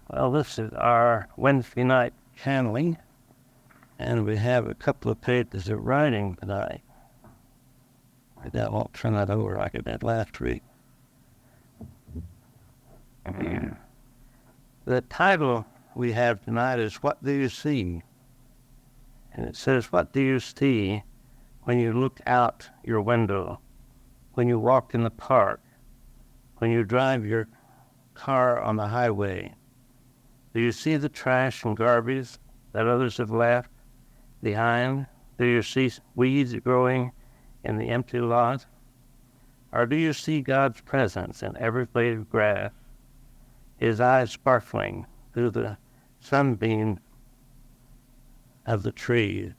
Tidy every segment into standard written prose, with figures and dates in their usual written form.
Well, this is our Wednesday night channeling, and we have a couple of pages of writing tonight. I won't turn that over like I did last week. The title we have tonight is What Do You See? And it says, what do you see when you look out your window, when you walk in the park, when you drive your car on the highway? Do you see the trash and garbage that others have left behind? Do you see weeds growing in the empty lot? Or do you see God's presence in every blade of grass, His eyes sparkling through the sunbeam of the trees?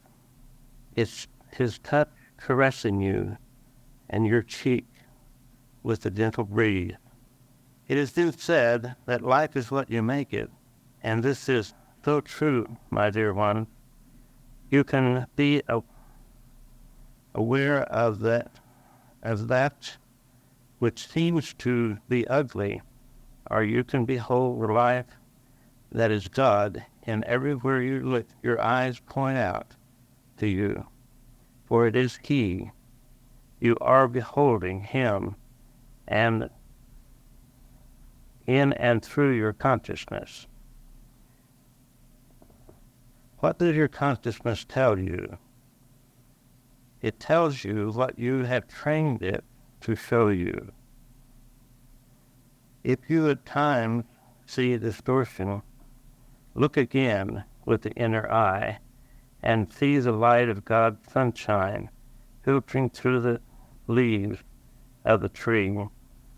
It's His touch caressing you and your cheek with a gentle breeze. It has been said that life is what you make it, and this is so true, my dear one. You can be aware of that which seems to be ugly, or you can behold the life that is God, and everywhere you look, your eyes point out to you, for it is He. You are beholding Him, and in and through your consciousness. What does your consciousness tell you? It tells you what you have trained it to show you. If you at times see a distortion, look again with the inner eye and see the light of God's sunshine filtering through the leaves of the tree,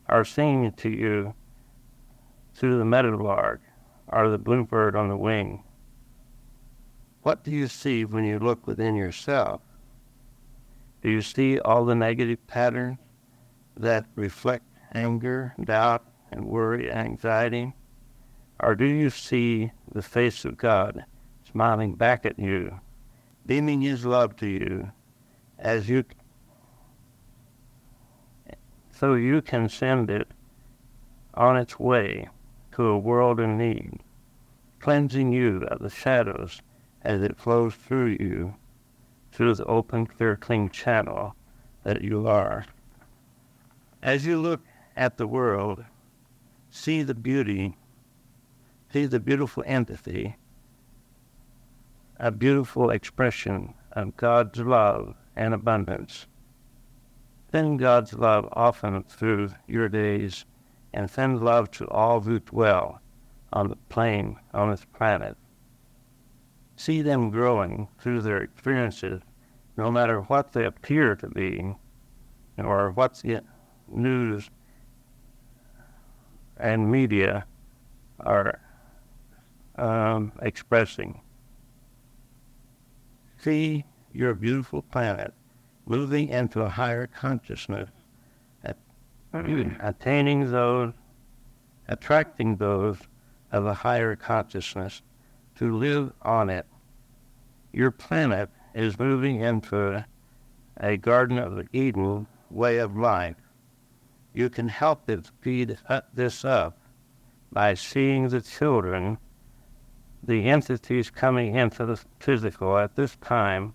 or singing to you through the meadowlark or the bluebird on the wing. What do you see when you look within yourself? Do you see all the negative patterns that reflect anger, doubt, and worry, anxiety? Or do you see the face of God smiling back at you, beaming His love to you, so you can send it on its way to a world in need, cleansing you of the shadows as it flows through you, through the open, clear, clean channel that you are. As you look at the world, see the beauty, see the beautiful entity, a beautiful expression of God's love and abundance. Send God's love often through your days, and send love to all who dwell on the plane, on this planet. See them growing through their experiences, no matter what they appear to be, or what the news and media are expressing. See your beautiful planet moving into a higher consciousness, attaining those, attracting those of a higher consciousness to live on it. Your planet is moving into a Garden of Eden way of life. You can help it speed this up by seeing the children, the entities coming into the physical at this time,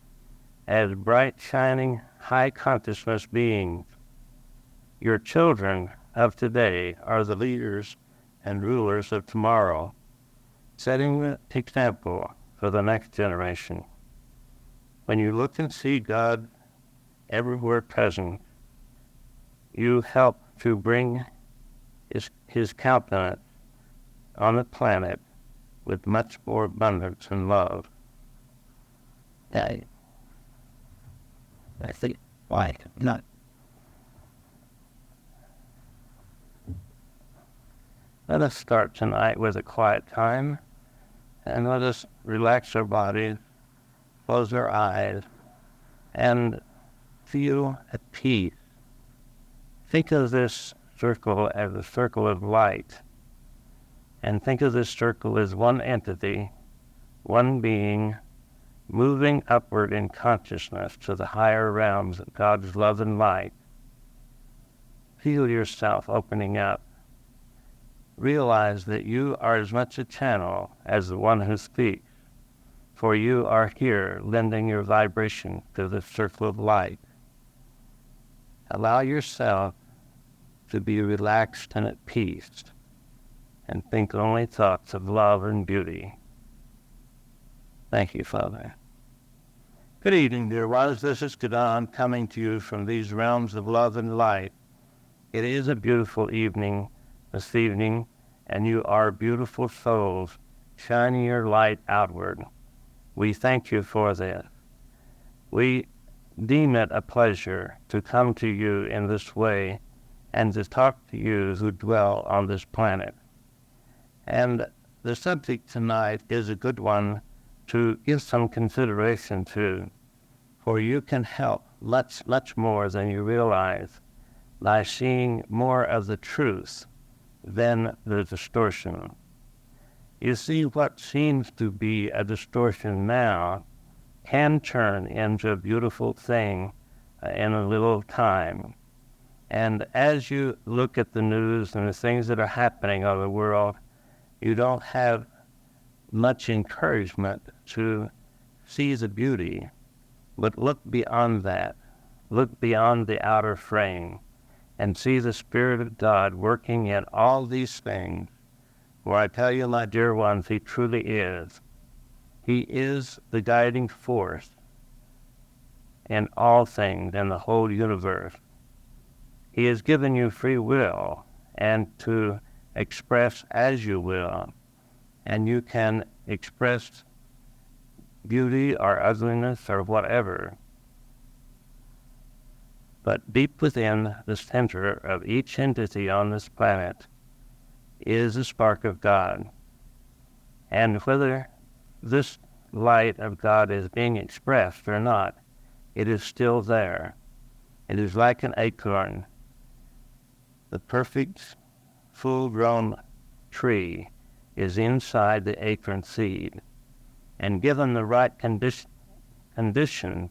as bright, shining, high consciousness beings. Your children of today are the leaders and rulers of tomorrow, setting the example for the next generation. When you look and see God everywhere present, you help to bring His countenance on the planet with much more abundance and love. I think, why not? Let us start tonight with a quiet time, and let us relax our bodies, close our eyes, and feel at peace. Think of this circle as a circle of light, and think of this circle as one entity, one being, moving upward in consciousness to the higher realms of God's love and light. Feel yourself opening up. realize that you are as much a channel as the one who speaks, for you are here lending your vibration to the circle of light. Allow yourself to be relaxed and at peace, and think only thoughts of love and beauty. Thank you, Father. Good evening, dear ones. This is Don coming to you from these realms of love and light. It is a beautiful evening this evening, and you are beautiful souls shining your light outward. We thank you for this. We deem it a pleasure to come to you in this way and to talk to you who dwell on this planet. And the subject tonight is a good one to give some consideration to, for you can help much, much more than you realize by seeing more of the truth than the distortion. You see, what seems to be a distortion now can turn into a beautiful thing in a little time. And as you look at the news and the things that are happening on the world, you don't have much encouragement to see the beauty, but look beyond that. Look beyond the outer frame and see the Spirit of God working in all these things. For I tell you, my dear ones, He truly is. He is the guiding force in all things in the whole universe. He has given you free will and to express as you will, and you can express beauty or ugliness or whatever. But deep within the center of each entity on this planet is a spark of God. And whether this light of God is being expressed or not, it is still there. It is like an acorn. The perfect, full-grown tree is inside the acorn seed. And given the right condition,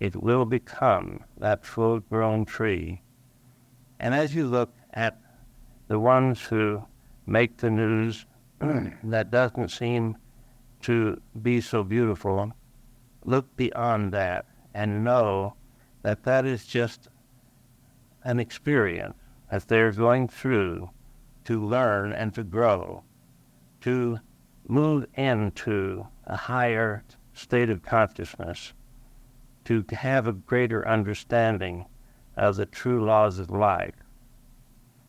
it will become that full-grown tree. And as you look at the ones who make the news that doesn't seem to be so beautiful, look beyond that and know that that is just an experience that they're going through to learn and to grow, to move into a higher state of consciousness, to have a greater understanding of the true laws of life.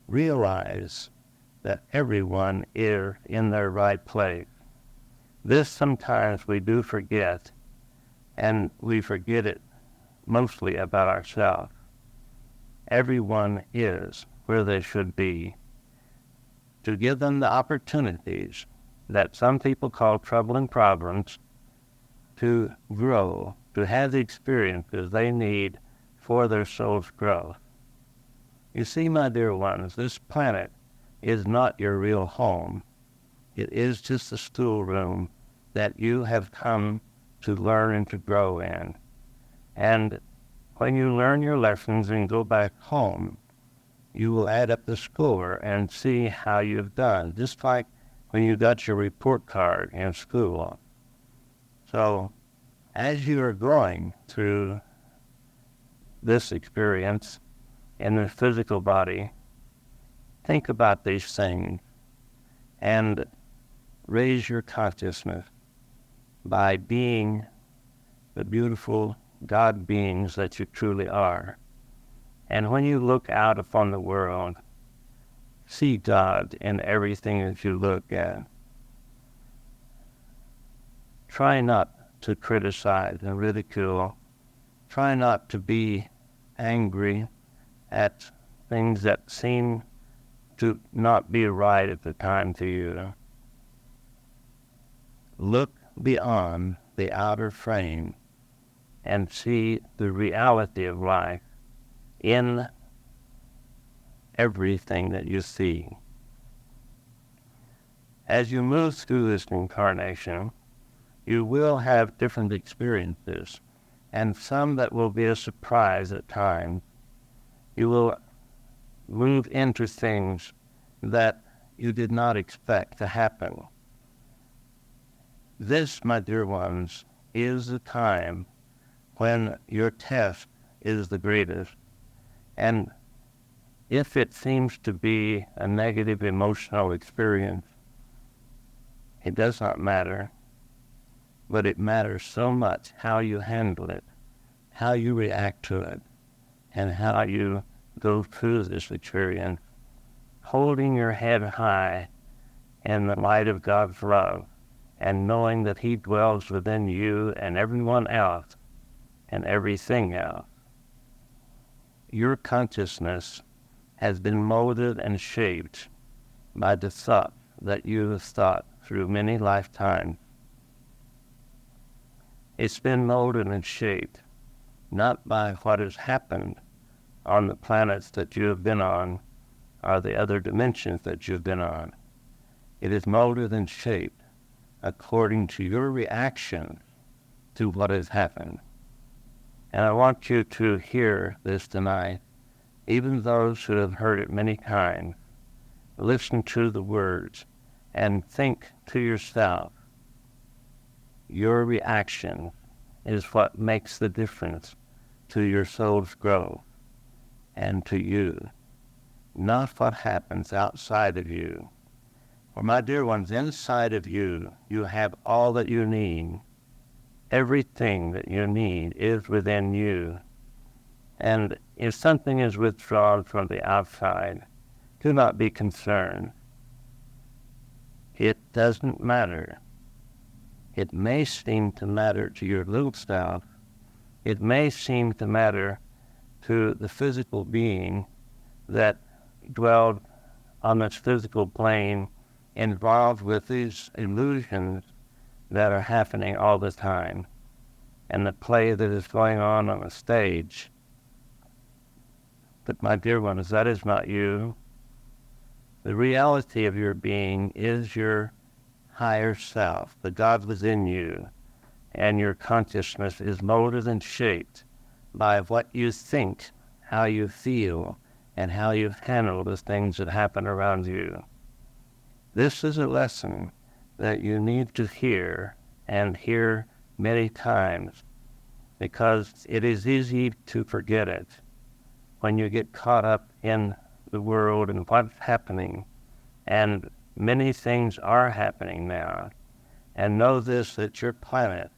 Realize that everyone is in their right place. This sometimes we do forget, and we forget it mostly about ourselves. Everyone is where they should be. To give them the opportunities that some people call trouble and problems to grow, to have the experiences they need for their soul's growth. You see, my dear ones, this planet is not your real home. It is just a schoolroom that you have come to learn and to grow in. And when you learn your lessons and go back home, you will add up the score and see how you've done, just like when you got your report card in school. So, as you are going through this experience in the physical body, think about these things and raise your consciousness by being the beautiful God beings that you truly are. And when you look out upon the world, see God in everything that you look at. Try not to criticize and ridicule. Try not to be angry at things that seem to not be right at the time to you. Look beyond the outer frame and see the reality of life in everything that you see. As you move through this incarnation, you will have different experiences, and some that will be a surprise at times. You will move into things that you did not expect to happen. This, my dear ones, is the time when your test is the greatest. And if it seems to be a negative emotional experience, it does not matter, but it matters so much how you handle it, how you react to it, and how you go through this experience, holding your head high in the light of God's love, and knowing that He dwells within you and everyone else and everything else. Your consciousness has been molded and shaped by the thought that you have thought through many lifetimes. It's been molded and shaped not by what has happened on the planets that you have been on or the other dimensions that you've been on. It is molded and shaped according to your reaction to what has happened. And I want you to hear this tonight, even those who have heard it many times. Listen to the words and think to yourself, your reaction is what makes the difference to your soul's growth and to you, not what happens outside of you. For my dear ones, inside of you, you have all that you need. Everything that you need is within you. And if something is withdrawn from the outside, do not be concerned. It doesn't matter. It may seem to matter to your little self. It may seem to matter to the physical being that dwelled on this physical plane, involved with these illusions that are happening all the time, and the play that is going on the stage. But my dear ones, that is not you. The reality of your being is your higher self, the God within you, and your consciousness is molded and shaped by what you think, how you feel, and how you handle the things that happen around you. This is a lesson that you need to hear, and hear many times, because it is easy to forget it when you get caught up in the world and what's happening. And many things are happening now. And know this, that your planet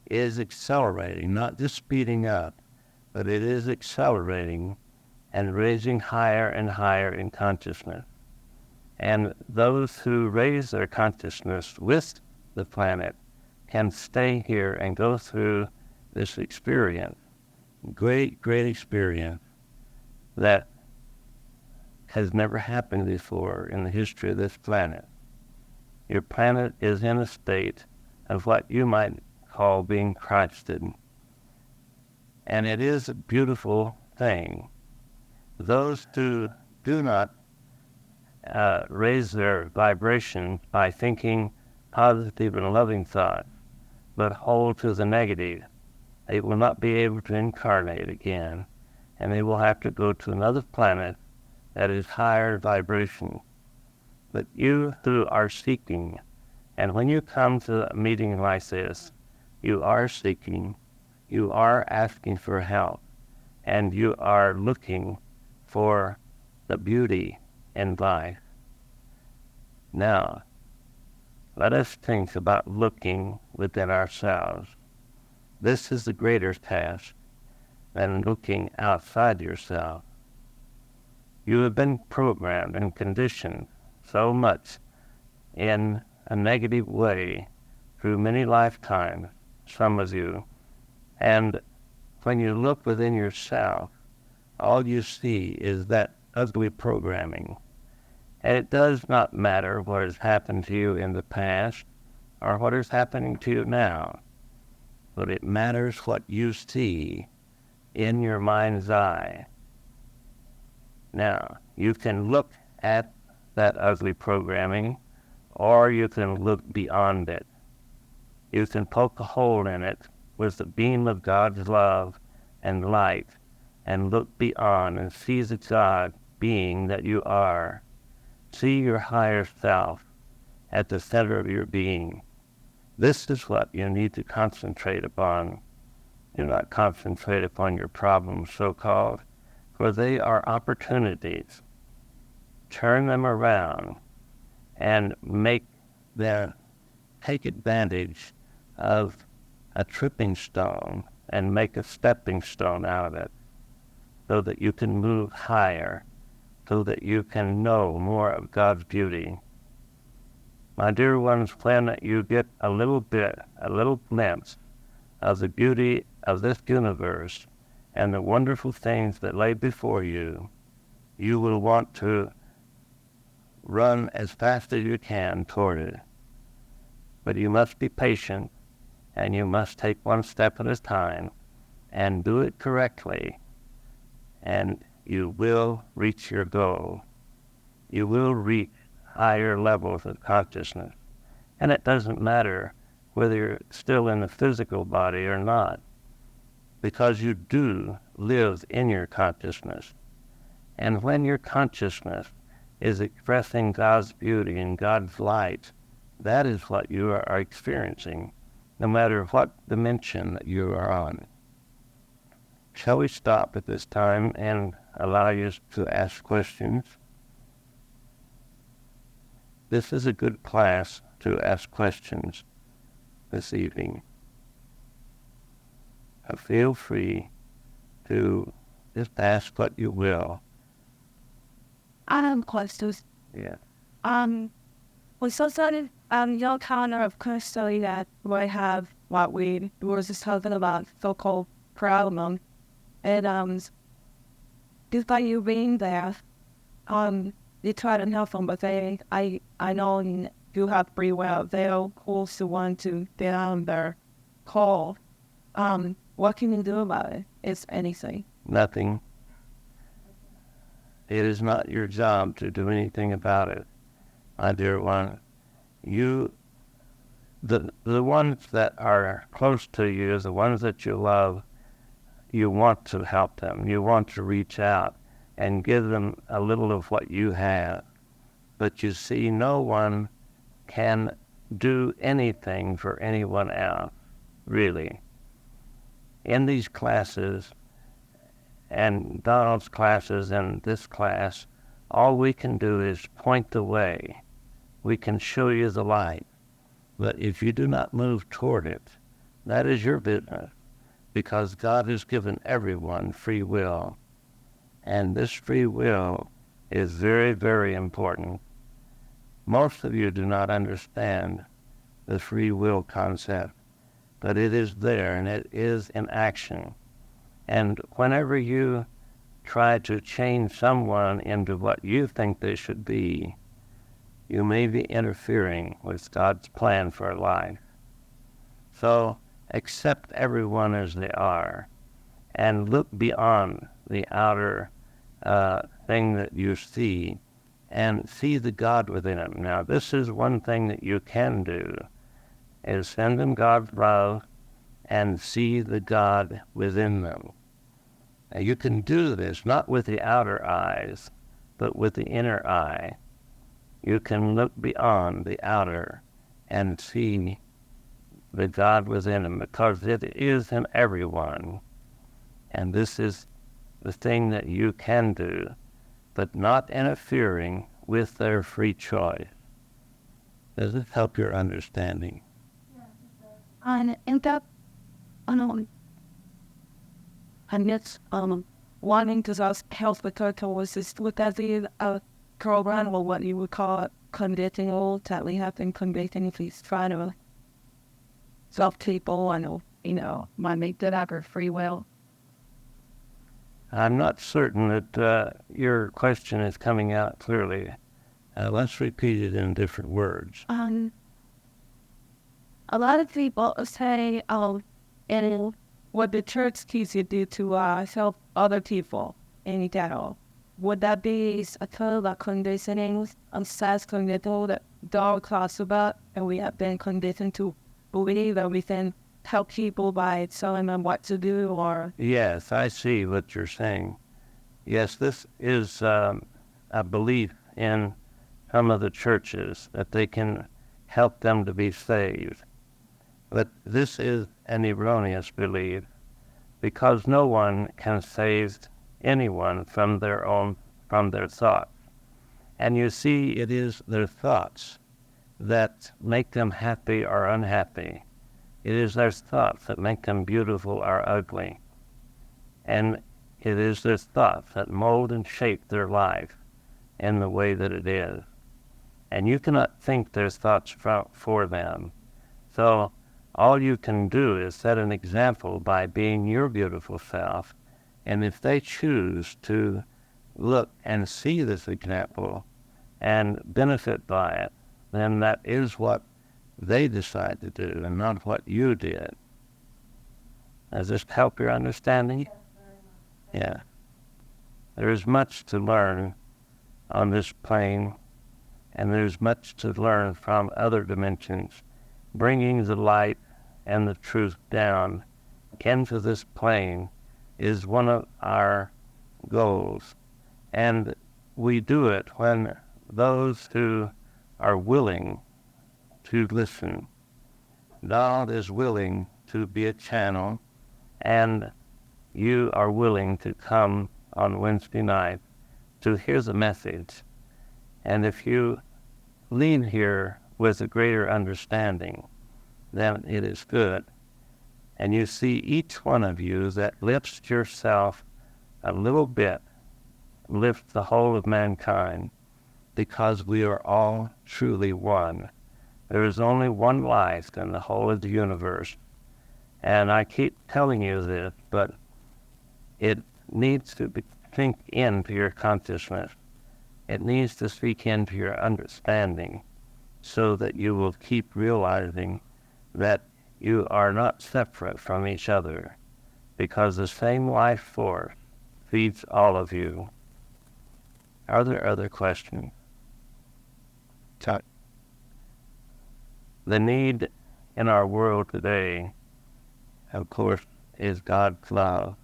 is accelerating, not just speeding up, but it is accelerating and raising higher and higher in consciousness. And those who raise their consciousness with the planet can stay here and go through this experience, great, great experience that has never happened before in the history of this planet. Your planet is in a state of what you might call being Christed. And it is a beautiful thing. Those who do not raise their vibration by thinking positive and loving thoughts, but hold to the negative, they will not be able to incarnate again, and they will have to go to another planet that is higher vibration. But you who are seeking, and when you come to a meeting like this, you are seeking, you are asking for help, and you are looking for the beauty in life. Now, let us think about looking within ourselves. This is the greater task than looking outside yourself. You have been programmed and conditioned so much in a negative way through many lifetimes, some of you. And when you look within yourself, all you see is that ugly programming. And it does not matter what has happened to you in the past or what is happening to you now, but it matters what you see in your mind's eye. Now, you can look at that ugly programming, or you can look beyond it. You can poke a hole in it with the beam of God's love and light, and look beyond and see the God being that you are. see your higher self at the center of your being. This is what you need to concentrate upon. Do not concentrate upon your problems, so-called, for they are opportunities. Turn them around and take advantage of a tripping stone and make a stepping stone out of it, so that you can move higher, so that you can know more of God's beauty. My dear ones, when you get a little glimpse of the beauty of this universe and the wonderful things that lay before you, you will want to run as fast as you can toward it. But you must be patient, and you must take one step at a time and do it correctly, and you will reach your goal. You will reach higher levels of consciousness. And it doesn't matter whether you're still in the physical body or not, because you do live in your consciousness. And when your consciousness is expressing God's beauty and God's light, that is what you are experiencing, no matter what dimension that you are on. Shall we stop at this time and allow you to ask questions? This is a good class to ask questions this evening. Feel free to just ask what you will. I have questions. Yeah. We saw some your counter of question that we have what we were just talking about so-called problem, and just by you being there, you try to help them, but I know you have free will. They're also want to get on their call. What can you do about it? Is anything? Nothing. It is not your job to do anything about it, my dear one. The ones that are close to you, the ones that you love, you want to help them. You want to reach out and give them a little of what you have. But you see, no one can do anything for anyone else, really. In these classes, and Donald's classes and this class, all we can do is point the way. We can show you the light. But if you do not move toward it, that is your business, because God has given everyone free will. And this free will is very, very important. Most of you do not understand the free will concept, but it is there and it is in action. And whenever you try to change someone into what you think they should be, you may be interfering with God's plan for life. So accept everyone as they are and look beyond the outer thing that you see and see the God within them. Now, this is one thing that you can do, is send them God's love and see the God within them. Now, you can do this not with the outer eyes, but with the inner eye. You can look beyond the outer and see the God within them, because it is in everyone. And this is the thing that you can do, but not interfering with their free choice. Does it help your understanding? And in that, I'm just wanting to ask health with would that be a program or what you would call conditional that we have been conditioning if he's trying to self people and might make that up or free will? I'm not certain that your question is coming out clearly. Let's repeat it in different words. A lot of people say, and what the church teaches you do to help other people in general. Would that be a kind of conditioning, self conditioning that Don talks about, and we have been conditioned to believe that we can help people by telling them what to do, or? Yes, I see what you're saying. Yes, this is a belief in some of the churches that they can help them to be saved. But this is an erroneous belief, because no one can save anyone from their thoughts. And you see, it is their thoughts that make them happy or unhappy. It is their thoughts that make them beautiful or ugly. And it is their thoughts that mold and shape their life in the way that it is. And you cannot think their thoughts for them. So all you can do is set an example by being your beautiful self. And if they choose to look and see this example and benefit by it, then that is what they decide to do and not what you did. Does this help your understanding? Yeah. There is much to learn on this plane, and there's much to learn from other dimensions. Bringing the light and the truth down into this plane is one of our goals. And we do it when those who are willing to listen. God is willing to be a channel, and you are willing to come on Wednesday night to hear the message. And if you leave here with a greater understanding, then it is good. And you see each one of you that lifts yourself a little bit, lifts the whole of mankind, because we are all truly one. There is only one life in the whole of the universe. And I keep telling you this, but it needs to sink into your consciousness. It needs to speak into your understanding so that you will keep realizing that you are not separate from each other, because the same life force feeds all of you. Are there other questions? The need in our world today, of course, is God's love.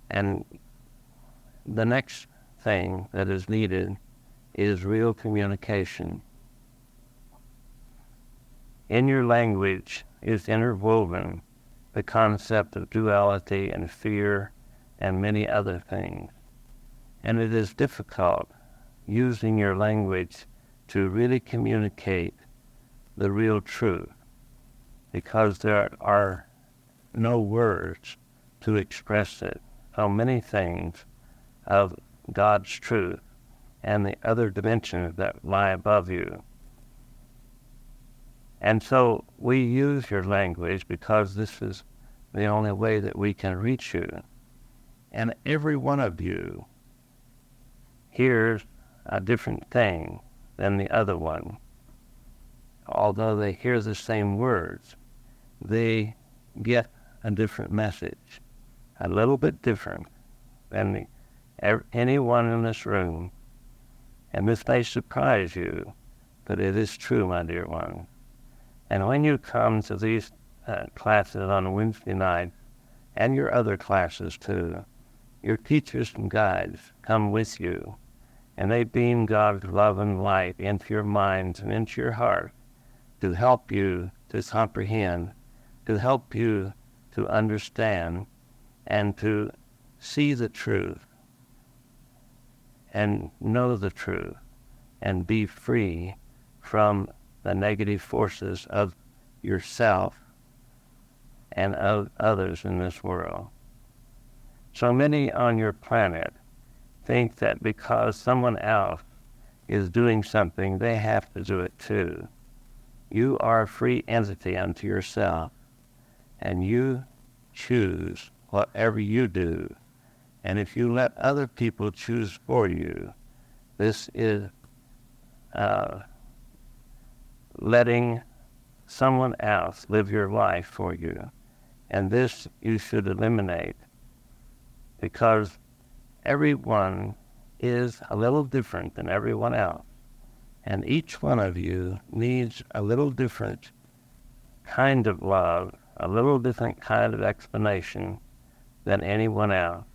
And the next thing that is needed is real communication. In your language is interwoven the concept of duality and fear and many other things. And it is difficult using your language to really communicate the real truth, because there are no words to express it. So many things of God's truth and the other dimensions that lie above you. And so we use your language because this is the only way that we can reach you. And every one of you hears a different thing than the other one. Although they hear the same words, they get a different message, a little bit different than anyone in this room. And this may surprise you, but it is true, my dear one. And when you come to these classes on Wednesday night, and your other classes too, your teachers and guides come with you, and they beam God's love and light into your minds and into your heart to help you to comprehend, to help you to understand, and to see the truth, and know the truth, and be free from the negative forces of yourself and of others in this world. So many on your planet think that because someone else is doing something, they have to do it too. You are a free entity unto yourself, and you choose whatever you do. And if you let other people choose for you, this is letting someone else live your life for you. And this you should eliminate, because everyone is a little different than everyone else. And each one of you needs a little different kind of love, a little different kind of explanation than anyone else.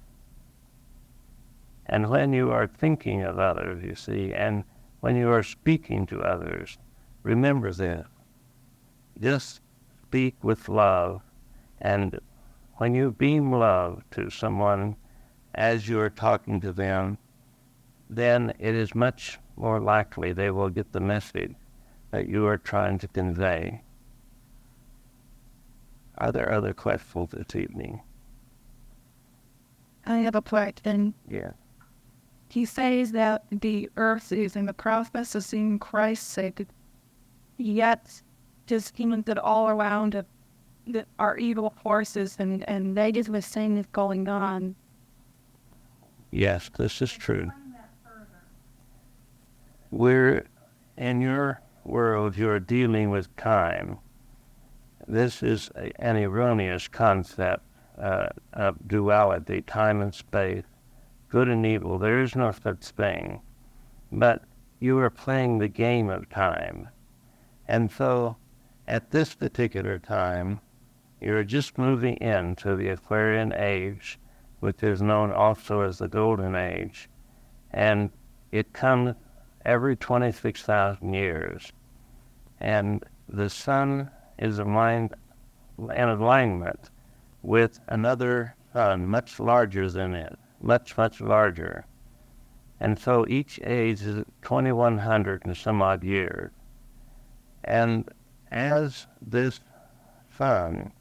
And when you are thinking of others, you see, and when you are speaking to others, remember this. Just speak with love, and when you beam love to someone as you are talking to them, then it is much more likely they will get the message that you are trying to convey. Are there other questions this evening? I have a question. Yeah. He says that the earth is in the process of seeing Christ's sake, yet just humans that all around it that are evil forces and negative things going on. Yes, this is true. We're, in your world, you're dealing with time. This is an erroneous concept of duality, time and space, good and evil. There is no such thing. But you are playing the game of time. And so, at this particular time, you're just moving into the Aquarian Age, which is known also as the Golden Age. And it comes every 26,000 years. And the sun is in alignment with another sun much larger than it, much, much larger. And so each age is 2,100 and some odd years. And as this sun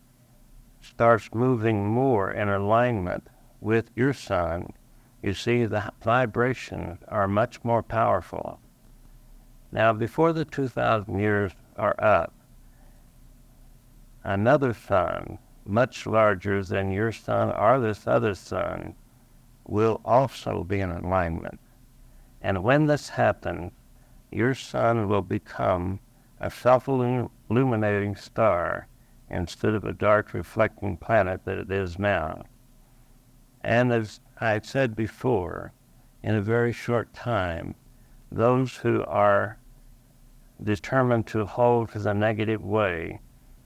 starts moving more in alignment with your sun, you see the vibrations are much more powerful. Now, before the 2,000 years are up, another sun, much larger than your sun or this other sun, will also be in alignment. And when this happens, your sun will become a self-illuminating star instead of a dark reflecting planet that it is now. And as I said before, in a very short time, those who are determined to hold to the negative way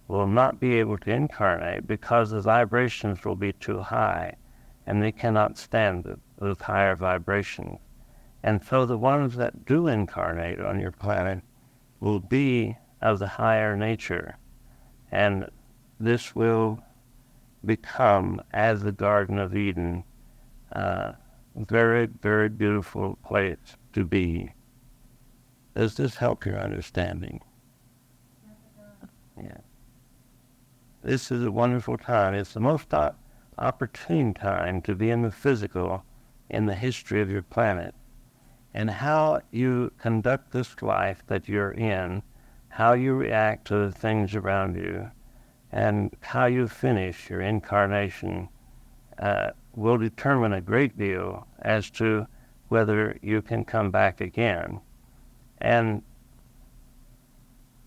will not be able to incarnate because the vibrations will be too high and they cannot stand those higher vibrations. And so the ones that do incarnate on your planet will be of the higher nature. And this will become, as the Garden of Eden, a very, very beautiful place to be. Does this help your understanding? Yeah. This is a wonderful time. It's the most opportune time to be in the physical in the history of your planet. And how you conduct this life that you're in, how you react to the things around you, and how you finish your incarnation will determine a great deal as to whether you can come back again. And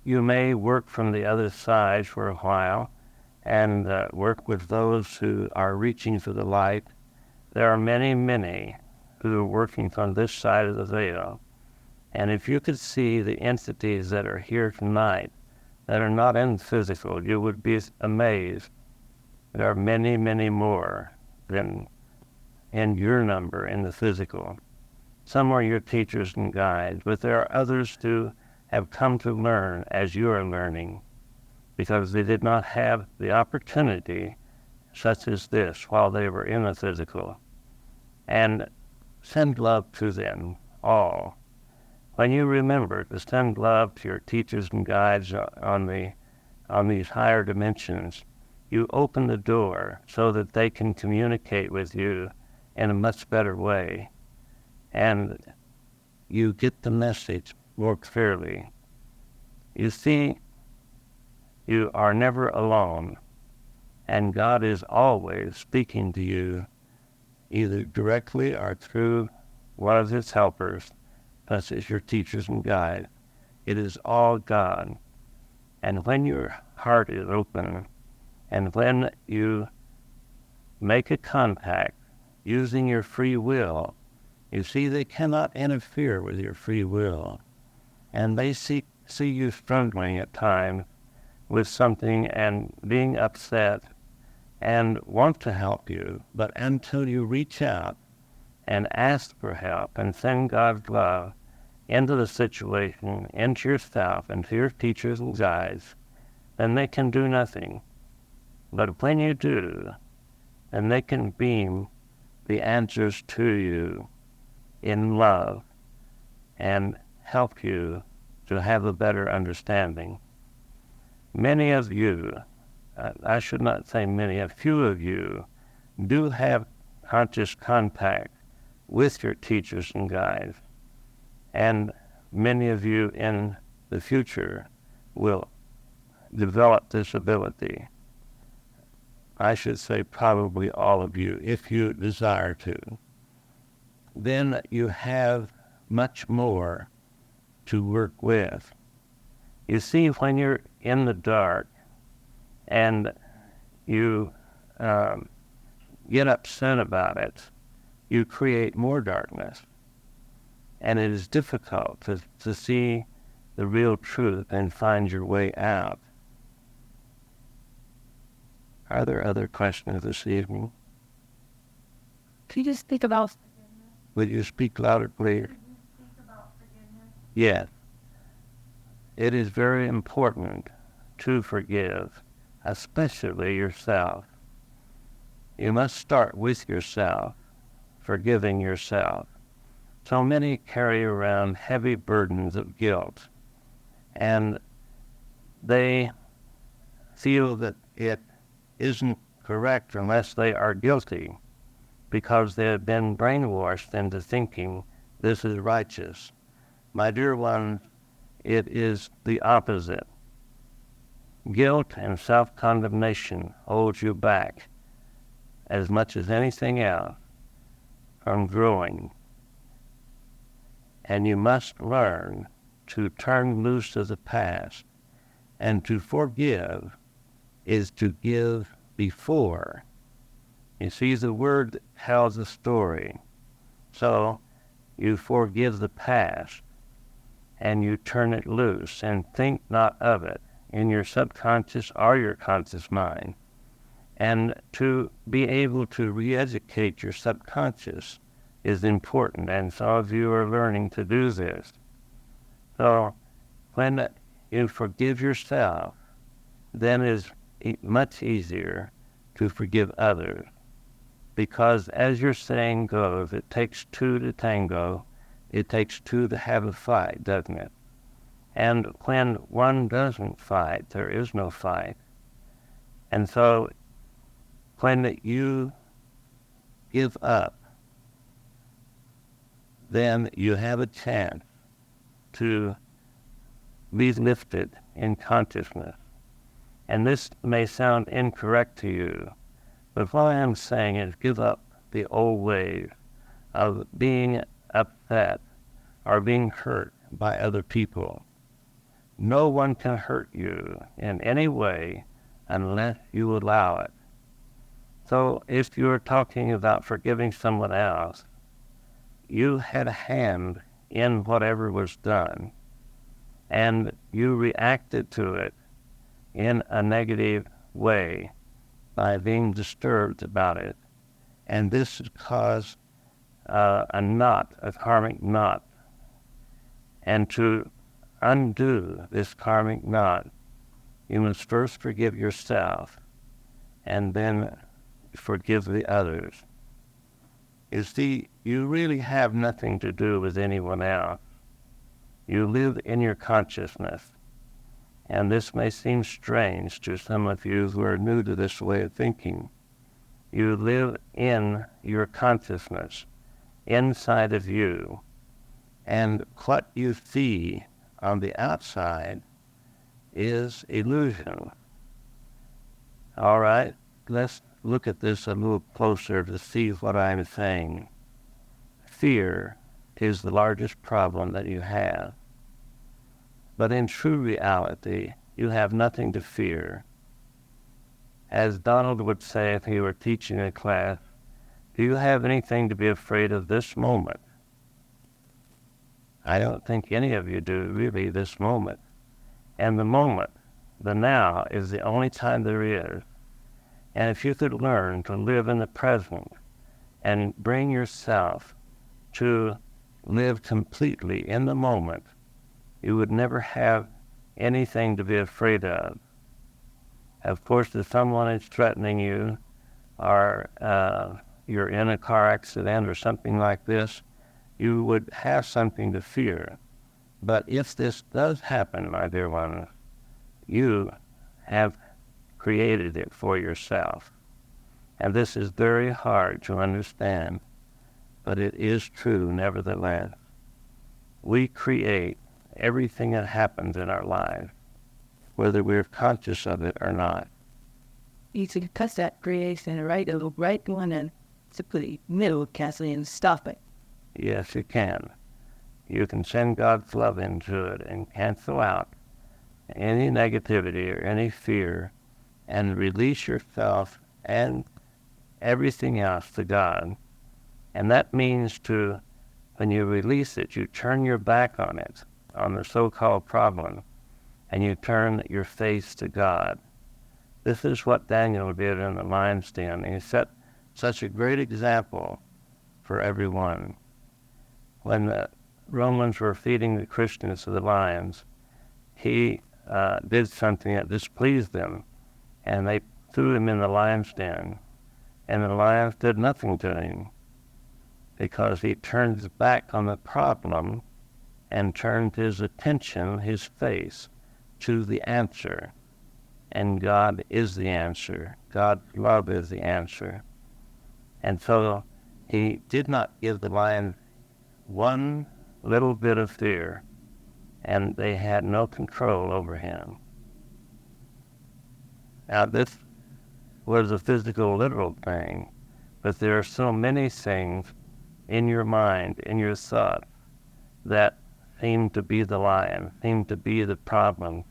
you may work from the other side for a while and work with those who are reaching for the light. There are many, many who are working from this side of the veil. And if you could see the entities that are here tonight that are not in physical, you would be amazed. There are many, many more than in your number in the physical. Some are your teachers and guides, but there are others who have come to learn as you are learning because they did not have the opportunity such as this while they were in the physical. And send love to them all. When you remember to send love to your teachers and guides on these higher dimensions, you open the door so that they can communicate with you in a much better way. And you get the message more clearly. You see, you are never alone, and God is always speaking to you, either directly or through one of his helpers, such as your teachers and guides. It is all God. And when your heart is open, and when you make a contact using your free will, you see they cannot interfere with your free will. And they see you struggling at times with something and being upset and want to help you, but until you reach out and ask for help and send God's love, into the situation, into yourself, into your teachers and guides, then they can do nothing. But when you do, then they can beam the answers to you in love and help you to have a better understanding. Many of you, I should not say many, a few of you do have conscious contact with your teachers and guides, and many of you in the future will develop this ability. I should say probably all of you, if you desire to. Then you have much more to work with. You see, when you're in the dark and you get upset about it, you create more darkness. And it is difficult to see the real truth and find your way out. Are there other questions this evening? Can you just speak about Would you speak louder, please? Yes. It is very important to forgive, especially yourself. You must start with yourself, forgiving yourself. So many carry around heavy burdens of guilt, and they feel that it isn't correct unless they are guilty, because they have been brainwashed into thinking this is righteous. My dear ones, it is the opposite. Guilt and self-condemnation holds you back as much as anything else from growing. And you must learn to turn loose of the past, and to forgive is to give before. You see, the word tells a story. So you forgive the past and you turn it loose and think not of it in your subconscious or your conscious mind. And to be able to re-educate your subconscious is important, and some of you are learning to do this. So when you forgive yourself, then it is much easier to forgive others. Because as your saying goes, it takes two to tango, it takes two to have a fight, doesn't it? And when one doesn't fight, there is no fight. And so when you give up, then you have a chance to be lifted in consciousness. And this may sound incorrect to you, but what I am saying is give up the old ways of being upset or being hurt by other people. No one can hurt you in any way unless you allow it. So if you're talking about forgiving someone else, you had a hand in whatever was done, and you reacted to it in a negative way by being disturbed about it. And this has caused a knot, a karmic knot. And to undo this karmic knot, you must first forgive yourself and then forgive the others. You see, you really have nothing to do with anyone else. You live in your consciousness. And this may seem strange to some of you who are new to this way of thinking. You live in your consciousness, inside of you. And what you see on the outside is illusion. All right, let's look at this a little closer to see what I'm saying. Fear is the largest problem that you have. But in true reality, you have nothing to fear. As Donald would say if he were teaching a class, do you have anything to be afraid of this moment? I don't think any of you do really this moment. And the moment, the now, is the only time there is. And if you could learn to live in the present and bring yourself to live completely in the moment, you would never have anything to be afraid of. Of course, if someone is threatening you, or you're in a car accident or something like this, you would have something to fear. But if this does happen, my dear one, you have created it for yourself. And this is very hard to understand, but it is true nevertheless. We create everything that happens in our lives, whether we're conscious of it or not. You can cut that creation right a little right one and simply middle canceling and stop it. Yes, you can. You can send God's love into it and cancel out any negativity or any fear and release yourself and everything else to God. And that means when you release it, you turn your back on it, on the so-called problem, and you turn your face to God. This is what Daniel did in the lion's den. He set such a great example for everyone. When the Romans were feeding the Christians to the lions, he did something that displeased them, and they threw him in the lion's den, and the lions did nothing to him because he turned his back on the problem and turned his attention, his face, to the answer. And God is the answer. God's love is the answer. And so he did not give the lion one little bit of fear, and they had no control over him. Now, this was a physical, literal thing, but there are so many things in your mind, in your thought, that seem to be the lion, seem to be the problem.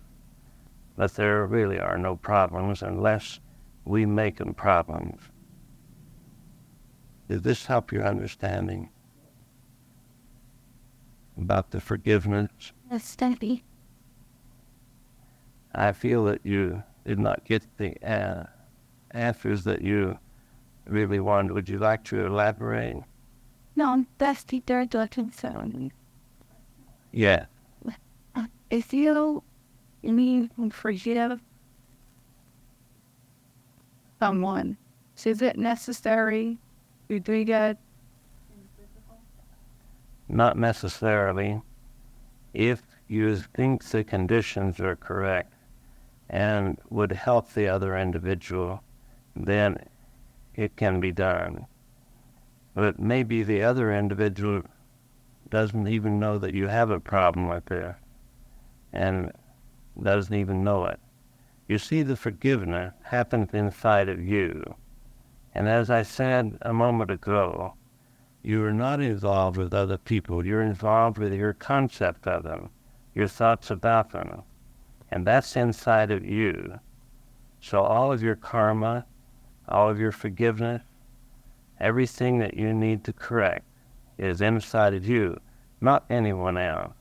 But there really are no problems unless we make them problems. Did this help your understanding about the forgiveness? That's steady. I feel that you did not get the answers that you really wanted. Would you like to elaborate? No, that's the third concern. Yeah. If you mean forgive someone, is it necessary to do that? Not necessarily. If you think the conditions are correct and would help the other individual, then it can be done. But maybe the other individual doesn't even know that you have a problem with this and doesn't even know it. You see, the forgiveness happens inside of you. And as I said a moment ago, you are not involved with other people. You're involved with your concept of them, your thoughts about them. And that's inside of you. So all of your karma, all of your forgiveness, everything that you need to correct is inside of you, not anyone else.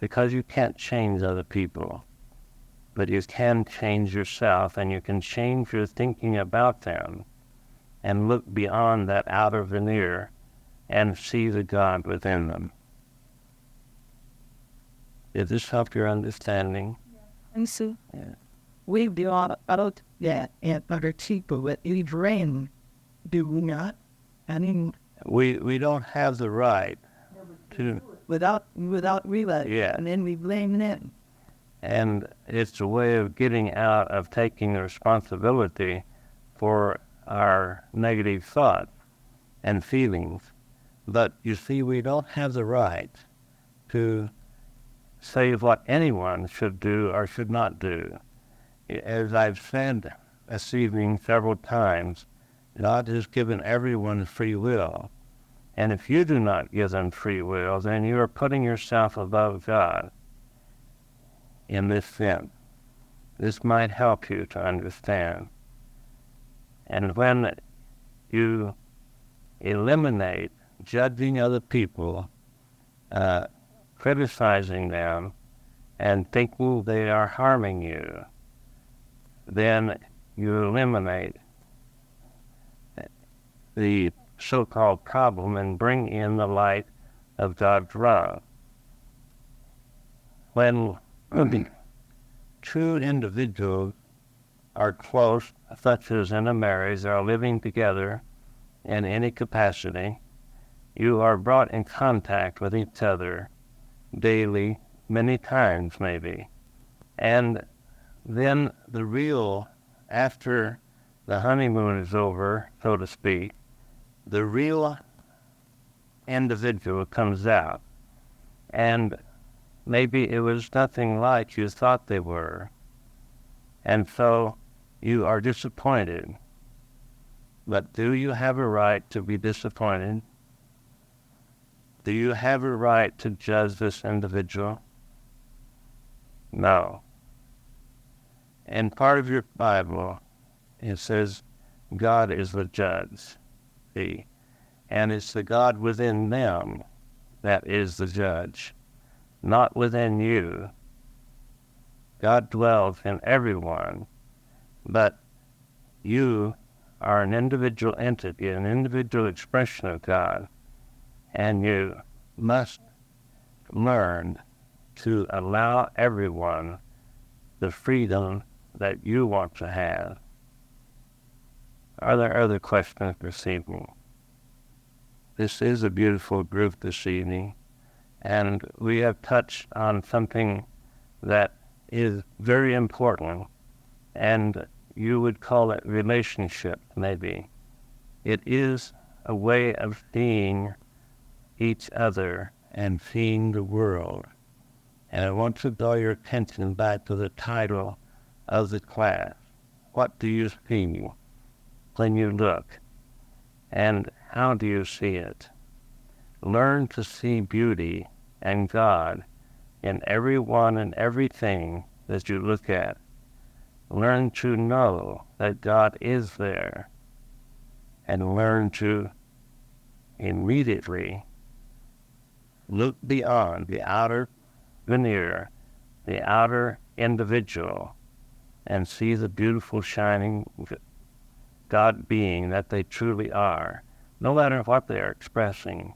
Because you can't change other people. But you can change yourself, and you can change your thinking about them and look beyond that outer veneer and see the God within them. Did this help your understanding? And so Yeah. We do all about that and other people that we drain, do we not? I mean, We don't have the right to, without realizing, Yeah. and then we blame them. and it's a way of getting out of taking the responsibility for our negative thoughts and feelings. But you see, we don't have the right to say what anyone should do or should not do. As I've said this evening several times, God has given everyone free will. And if you do not give them free will, then you are putting yourself above God in this sense. This might help you to understand. And when you eliminate judging other people, criticizing them, and thinking they are harming you, then you eliminate the so-called problem and bring in the light of God's love. When two individuals are close, such as in a marriage, they are living together in any capacity, you are brought in contact with each other daily, many times maybe. And then the real, after the honeymoon is over, so to speak, the real individual comes out. And maybe it was nothing like you thought they were. And so you are disappointed. But do you have a right to be disappointed? Do you have a right to judge this individual? No. In part of your Bible, it says God is the judge. See? And it's the God within them that is the judge, not within you. God dwells in everyone, but you are an individual entity, an individual expression of God, and you must learn to allow everyone the freedom that you want to have. Are there other questions this evening? This is a beautiful group this evening, and we have touched on something that is very important, and you would call it relationship, maybe. It is a way of seeing each other and seeing the world. And I want to draw your attention back to the title of the class. What do you see when you look? And how do you see it? Learn to see beauty and God in everyone and everything that you look at. Learn to know that God is there, and learn to immediately look beyond the outer veneer, the outer individual, and see the beautiful, shining God being that they truly are, no matter what they are expressing.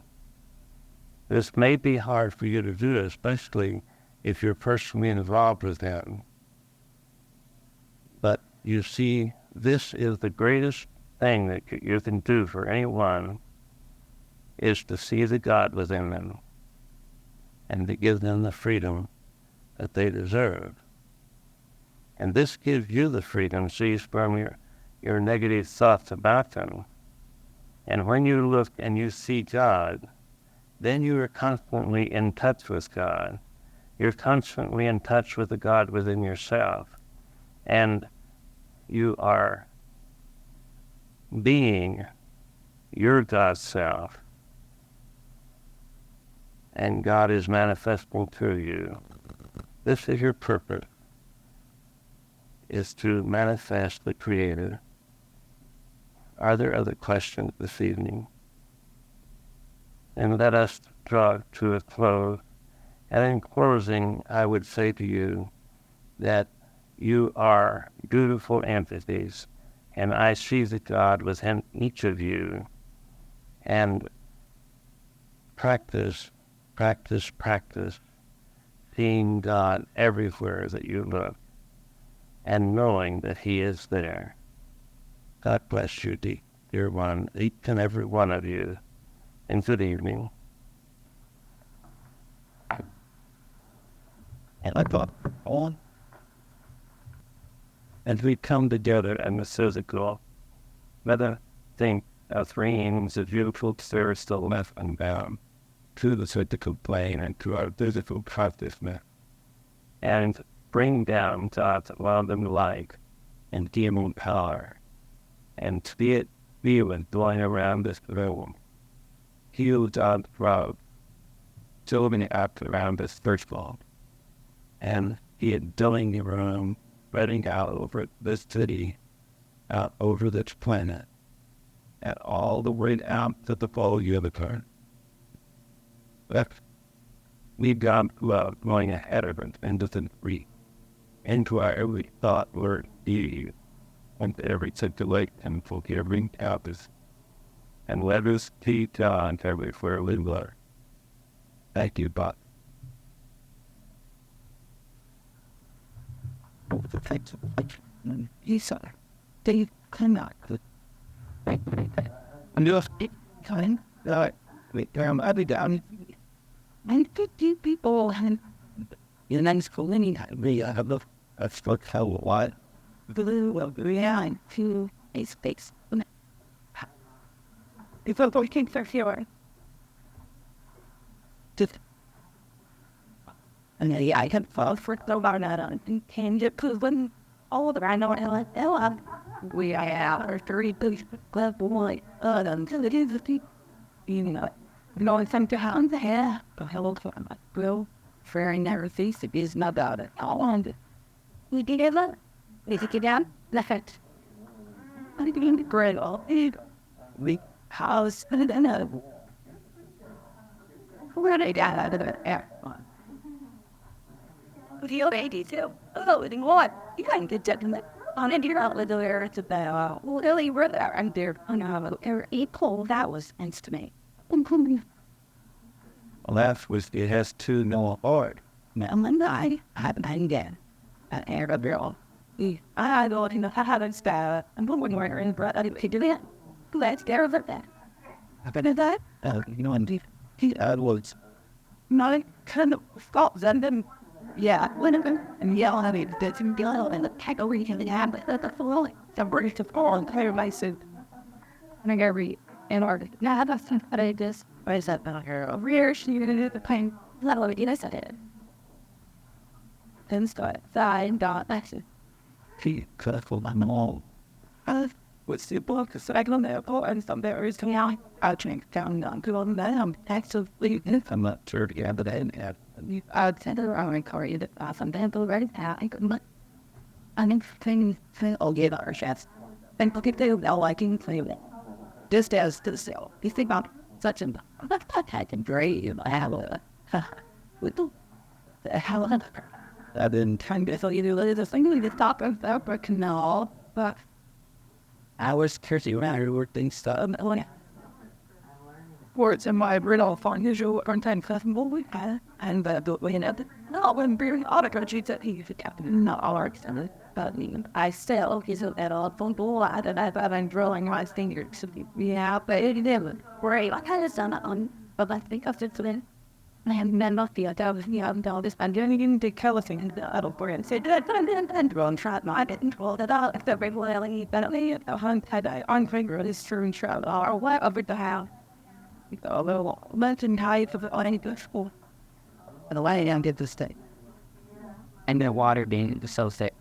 This may be hard for you to do, especially if you're personally involved with them. But you see, this is the greatest thing that you can do for anyone, is to see the God within them and to give them the freedom that they deserve. And this gives you the freedom, see, from your negative thoughts about them. And when you look and you see God, then you are constantly in touch with God. You're constantly in touch with the God within yourself. And you are being your God's self. And God is manifesting through you. This is your purpose, is to manifest the Creator. Are there other questions this evening? And let us draw to a close. And in closing, I would say to you that you are beautiful entities, and I see the God within each of you. And practice, seeing God everywhere that you look, and knowing that He is there. God bless you, dear one, each and every one of you, and good evening. And I thought, on. As we come together in the physical, let us think of dreams of beautiful spirits to left and bound to the physical plane and to our physical consciousness, and bring down God's love and light and demon power, and feel it going around this room. Heal God's love, filling it up around this circle, and He is filling the room, spreading out over this city, out over this planet, and all the way out to the full universe. Let's leave God's love going ahead of us into the free, into our every thought, word, deed, and every situation, forgiving others, and let us see God everywhere we look. Thank you, Bob. Thanks. He's they cannot. I'm just kind. Wait, I'll be down. And 50 people and in that school anytime we have a struck how what blue will be behind to a space. If I'm working for sure. Just and I can fall for so far not on and can get proven all the random Ella. We have our 3 club boy until it is a people. You know. No, it's time to have the hair. But hello, my bro. Very never face it is not about it. I want it. We did it. We take it down. Left. I didn't get bread all. We house and another. Where did I get out of the air? The old lady too. Oh, it what? You can't get that in the on it. You're out with the air. It's about really we're there. I'm there. I know. It cold. That was nice to me. Well, that was, it has 2 no hard. Mel and I haven't been dead. An air of girl. I don't know how to style. I'm going where in bread. I didn't do that. Let's get over that. I've been at that. You know, and he was not kind of thoughts and then, yeah, when and yell at me, that's him go and the category can have the following. The British of all and clear my suit. And I got read. In order, now that's not what I just. Why is that about her over here? She did the pain. Not what I said it. Then start side dot action. He careful, my mom. What's the book? So I go there, and some there is coming out. I'll drink down on to on that. I'm actually. I'm not sure to get that in yet. I'd send it around and call you the some people ready now. I couldn't. I mean, thing, I'll give our chefs. And look at the liking flavor. Just as to the sale. You think about such an I can brave with the hell I didn't. kind of so you do the thing we just talk about the canal, but I was cursing around here with things stuff. words in my riddle for unusual time festival we had and the way in it. No, when being autocracy said he's a captain, not all our extended. But I still, he's at all phone lad, and I thought I'm drilling my fingers. Yeah, but it didn't. Great, I kind of done it on, but I think I've just been. And then not the other, all this, I'm doing into California, the other brand. So and run trap, no, I didn't roll it out. If the regularly, Bentley, the hunt had I on finger, this true trout, or whatever the hell. A little mentioned height of any school. And the way I did this thing. And the water being so thick.